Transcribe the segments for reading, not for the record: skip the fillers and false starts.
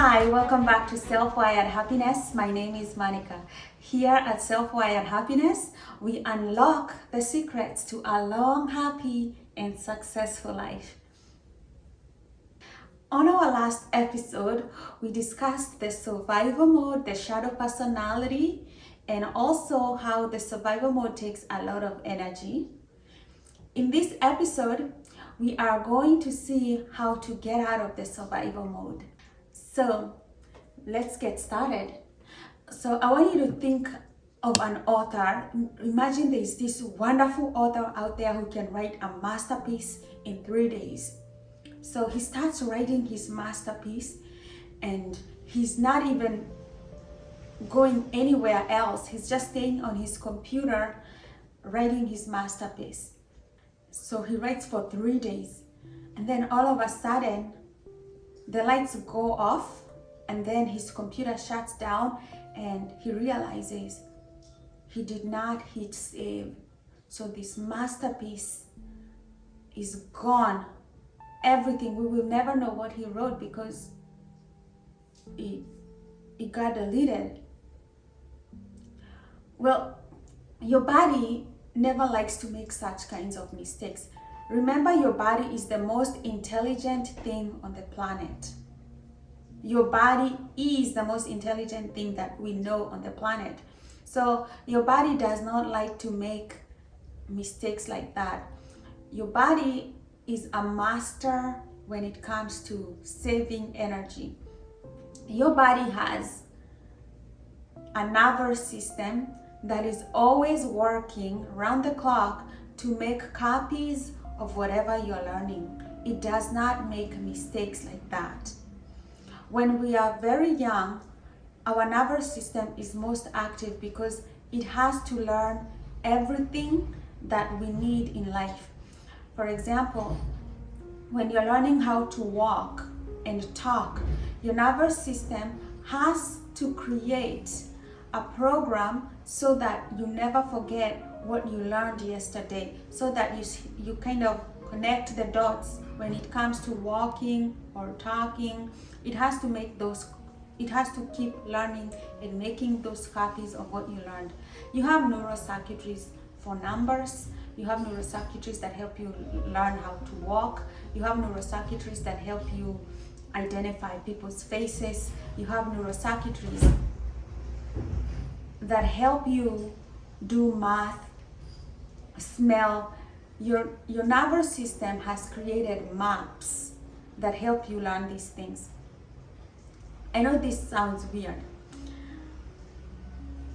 Hi, welcome back to Self-Wired Happiness. My name is Monica. Here at Self-Wired Happiness, we unlock the secrets to a long, happy, and successful life. On our last episode, we discussed the survival mode, the shadow personality, and also how the survival mode takes a lot of energy. In this episode, we are going to see how to get out of the survival mode. So let's get started. So I want you to think of an author. Imagine there's this wonderful author out there who can write a masterpiece in 3 days. So he starts writing his masterpiece and he's not even going anywhere else. He's just staying on his computer writing his masterpiece. So he writes for 3 days, and then all of a sudden the lights go off and then his computer shuts down and he realizes he did not hit save. So this masterpiece is gone. Everything, we will never know what he wrote because it got deleted. Well, your body never likes to make such kinds of mistakes. Remember, your body is the most intelligent thing on the planet. Your body is the most intelligent thing that we know on the planet. So your body does not like to make mistakes like that. Your body is a master when it comes to saving energy. Your body has a nervous system that is always working round the clock to make copies of whatever you're learning. It does not make mistakes like that. When we are very young, our nervous system is most active because it has to learn everything that we need in life. For example, when you're learning how to walk and talk, your nervous system has to create a program so that you never forget what you learned yesterday, so that you kind of connect the dots when it comes to walking or talking. It has to keep learning and making those copies of what you learned. You have neurocircuitries for numbers. You have neurocircuitries that help you learn how to walk. You have neurocircuitries that help you identify people's faces. You have neurocircuitries that help you do math, smell. Your nervous system has created maps that help you learn these things. I know this sounds weird.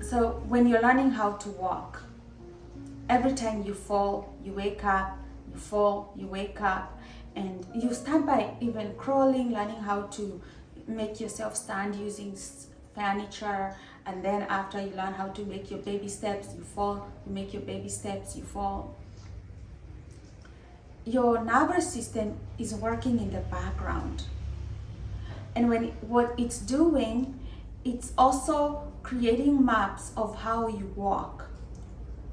So when you're learning how to walk, every time you fall, you wake up, you fall, you wake up, and you start by even crawling, learning how to make yourself stand using furniture, and then after you learn how to make your baby steps, you fall, you make your baby steps, you fall. Your nervous system is working in the background. And what it's doing, it's also creating maps of how you walk.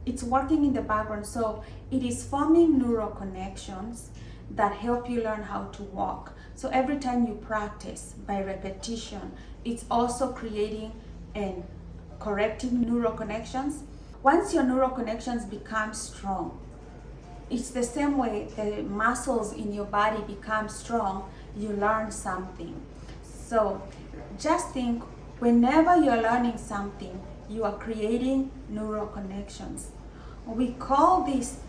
It's working in the background, so it is forming neuroconnections that help you learn how to walk. So every time you practice by repetition, it's also creating and correcting neuroconnections. Once your neuroconnections become strong, it's the same way the muscles in your body become strong, you learn something. So just think, whenever you're learning something, you are creating neuroconnections. We call this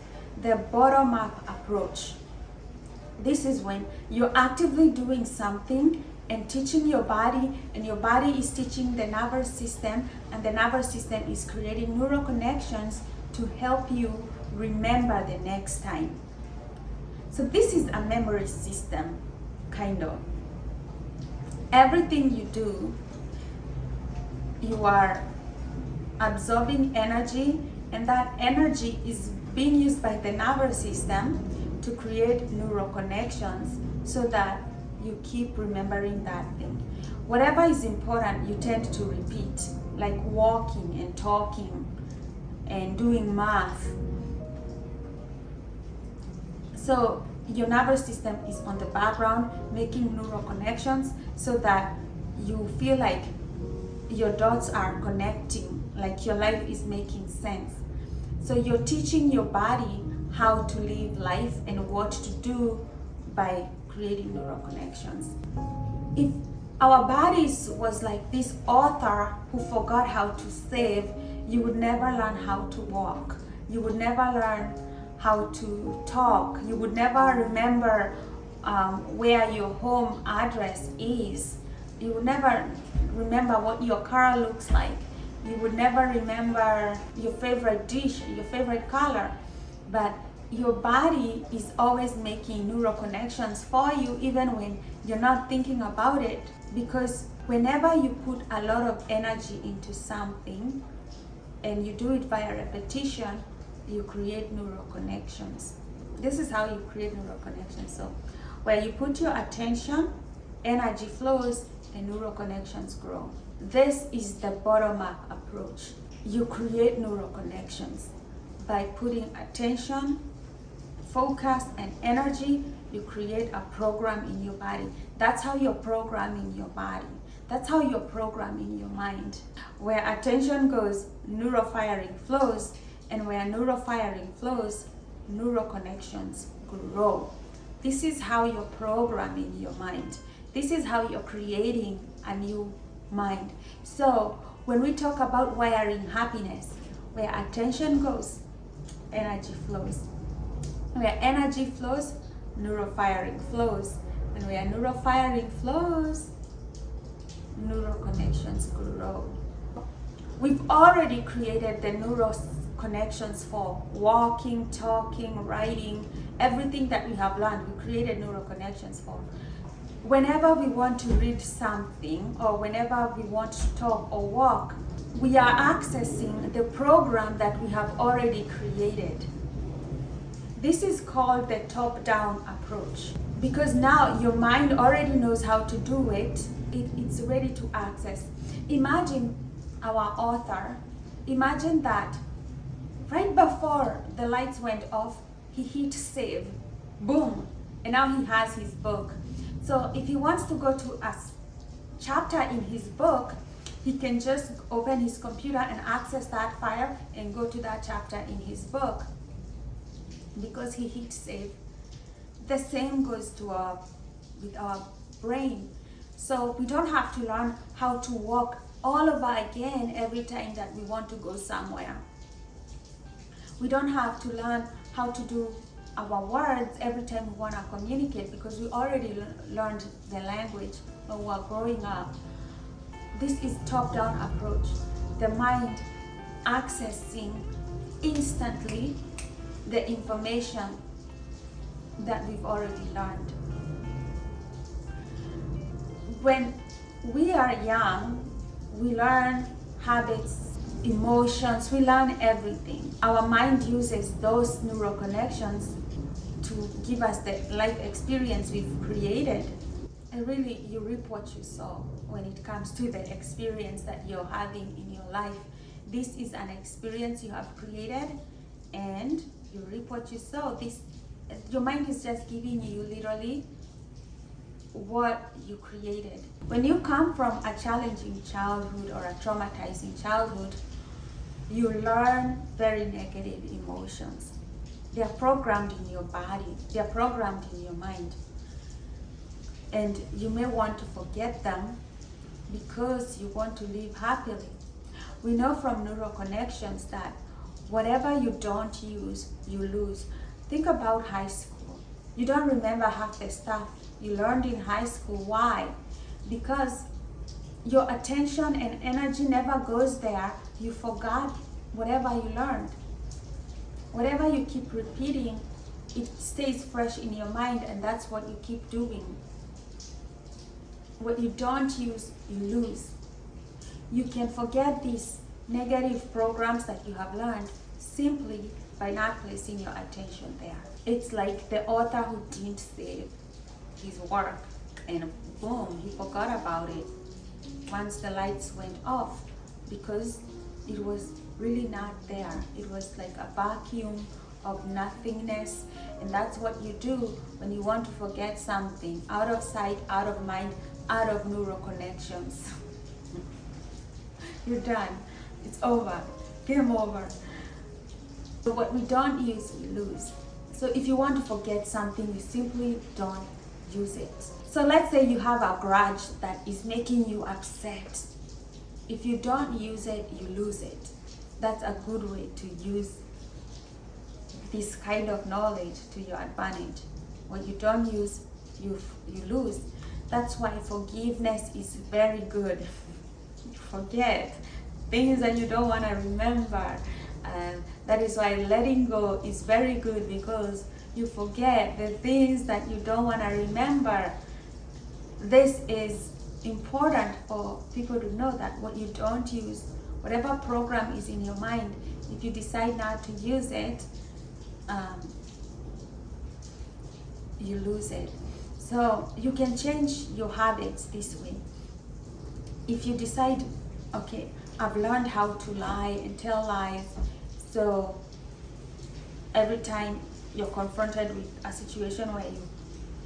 the bottom-up approach. This is when you're actively doing something and teaching your body, and your body is teaching the nervous system, and the nervous system is creating neuroconnections to help you remember the next time. So this is a memory system, kind of. Everything you do, you are absorbing energy, and that energy is being used by the nervous system to create neuroconnections so that you keep remembering that thing. Whatever is important, you tend to repeat, like walking and talking and doing math. So your nervous system is on the background making neural connections so that you feel like your dots are connecting, like your life is making sense. So you're teaching your body how to live life and what to do by creating neuroconnections. If our bodies was like this author who forgot how to save, you would never learn how to walk. You would never learn how to talk. You would never remember where your home address is. You would never remember what your car looks like. You would never remember your favorite dish, your favorite color. But your body is always making neuroconnections for you even when you're not thinking about it. Because whenever you put a lot of energy into something and you do it via repetition, you create neuroconnections. This is how you create neuroconnections. So where you put your attention, energy flows and neuroconnections grow. This is the bottom-up approach. You create neuroconnections by putting attention, focus, and energy. You create a program in your body. That's how you're programming your body. That's how you're programming your mind. Where attention goes, neurofiring flows, and where neurofiring flows, neuroconnections grow. This is how you're programming your mind. This is how you're creating a new mind. So when we talk about wiring happiness, where attention goes, energy flows. Where energy flows, neurofiring flows. And where neurofiring flows, neuroconnections grow. We've already created the neuroconnections for walking, talking, writing, everything that we have learned, we created neuroconnections for. Whenever we want to read something or whenever we want to talk or walk, we are accessing the program that we have already created. This is called the top-down approach because now your mind already knows how to do it. It's ready to access. Imagine our author. Imagine that right before the lights went off, he hit save. Boom. And now he has his book. So if he wants to go to a chapter in his book, he can just open his computer and access that file and go to that chapter in his book because he hit save. The same goes to with our brain. So we don't have to learn how to walk all over again every time that we want to go somewhere. We don't have to learn how to do our words every time we want to communicate because we already learned the language when we were growing up. This is top-down approach. The mind accessing instantly the information that we've already learned. When we are young, we learn habits, emotions, we learn everything. Our mind uses those neuroconnections to give us the life experience we've created. And really, you reap what you sow when it comes to the experience that you're having in your life. This is an experience you have created and you reap what you sow. Your mind is just giving you literally what you created. When you come from a challenging childhood or a traumatizing childhood, you learn very negative emotions. They are programmed in your body. They are programmed in your mind. And you may want to forget them because you want to live happily. We know from neuroconnections that whatever you don't use, you lose. Think about high school. You don't remember half the stuff you learned in high school. Why? Because your attention and energy never goes there. You forgot whatever you learned. Whatever you keep repeating, it stays fresh in your mind, and that's what you keep doing. What you don't use, you lose. You can forget these negative programs that you have learned simply by not placing your attention there. It's like the author who didn't save his work and boom, he forgot about it once the lights went off because it was really not there. It was like a vacuum of nothingness. And that's what you do when you want to forget something. Out of sight, out of mind, out of neuroconnections. You're done. It's over. Game over. So what we don't use, we lose. So if you want to forget something, you simply don't use it. So let's say you have a grudge that is making you upset. If you don't use it, you lose it. That's a good way to use this kind of knowledge to your advantage. What you don't use, you lose. That's why forgiveness is very good. You forget things that you don't want to remember. And that is why letting go is very good, because you forget the things that you don't want to remember. This is important for people to know, that what you don't use, whatever program is in your mind, if you decide not to use it, you lose it. So you can change your habits this way. If you decide, okay, I've learned how to lie and tell lies, so every time you're confronted with a situation where you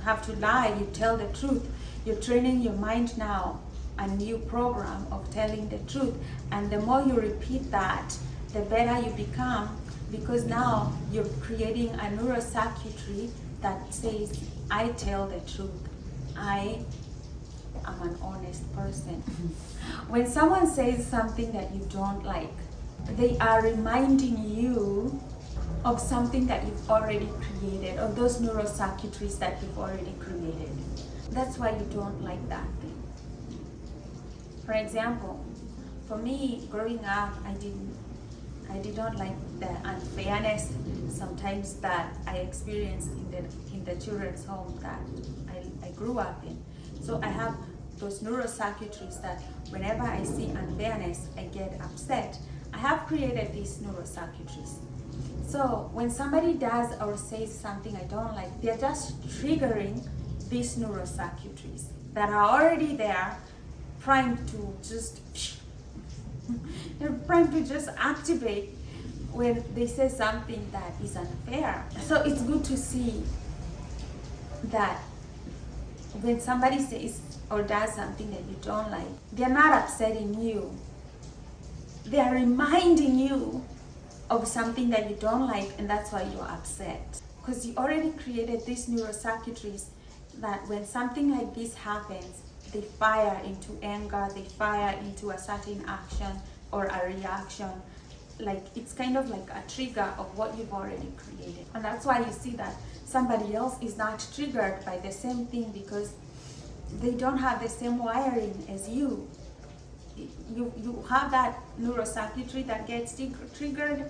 have to lie, you tell the truth. You're training your mind now a new program of telling the truth. And the more you repeat that, the better you become, because now you're creating a neurocircuitry that says, I tell the truth. I am an honest person. When someone says something that you don't like, they are reminding you of something that you've already created, of those neurocircuitries that you've already created. That's why you don't like that thing. For example, for me, growing up, I did not like the unfairness sometimes that I experienced in the children's home that I grew up in. So I have those neurocircuitries that whenever I see unfairness, I get upset. I have created these neurocircuitries. So when somebody does or says something I don't like, they're just triggering these neurocircuitries that are already there, primed to just activate when they say something that is unfair. So it's good to see that when somebody says or does something that you don't like, they're not upsetting you. They are reminding you of something that you don't like, and that's why you're upset. Because you already created these neurocircuitries that when something like this happens, they fire into anger, they fire into a certain action or a reaction. Like it's kind of like a trigger of what you've already created. And that's why you see that somebody else is not triggered by the same thing, because they don't have the same wiring as you. You have that neurocircuitry that gets triggered.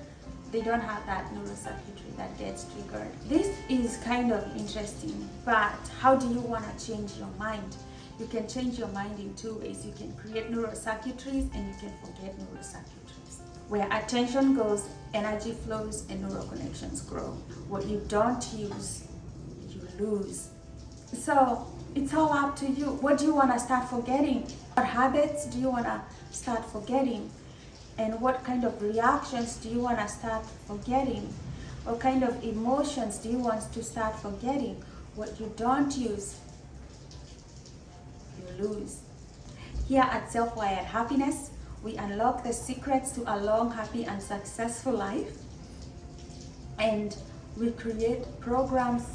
They don't have that neurocircuitry that gets triggered. This is kind of interesting, but how do you want to change your mind? You can change your mind in two ways. You can create neurocircuitries and you can forget neurocircuitries. Where attention goes, energy flows and neuroconnections grow. What you don't use, you lose. So it's all up to you. What do you want to start forgetting? What habits do you want to start forgetting? And what kind of reactions do you want to start forgetting? What kind of emotions do you want to start forgetting? What you don't use, you lose. Here at Self-Wired Happiness, we unlock the secrets to a long, happy, and successful life. And we create programs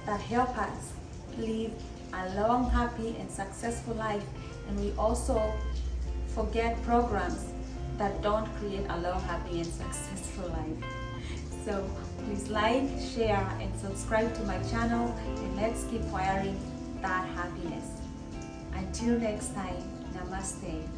that help us live a long, happy, and successful life. And we also forget programs that don't create a long, happy, and successful life. So please like, share, and subscribe to my channel, and let's keep wiring that happiness. Until next time, namaste.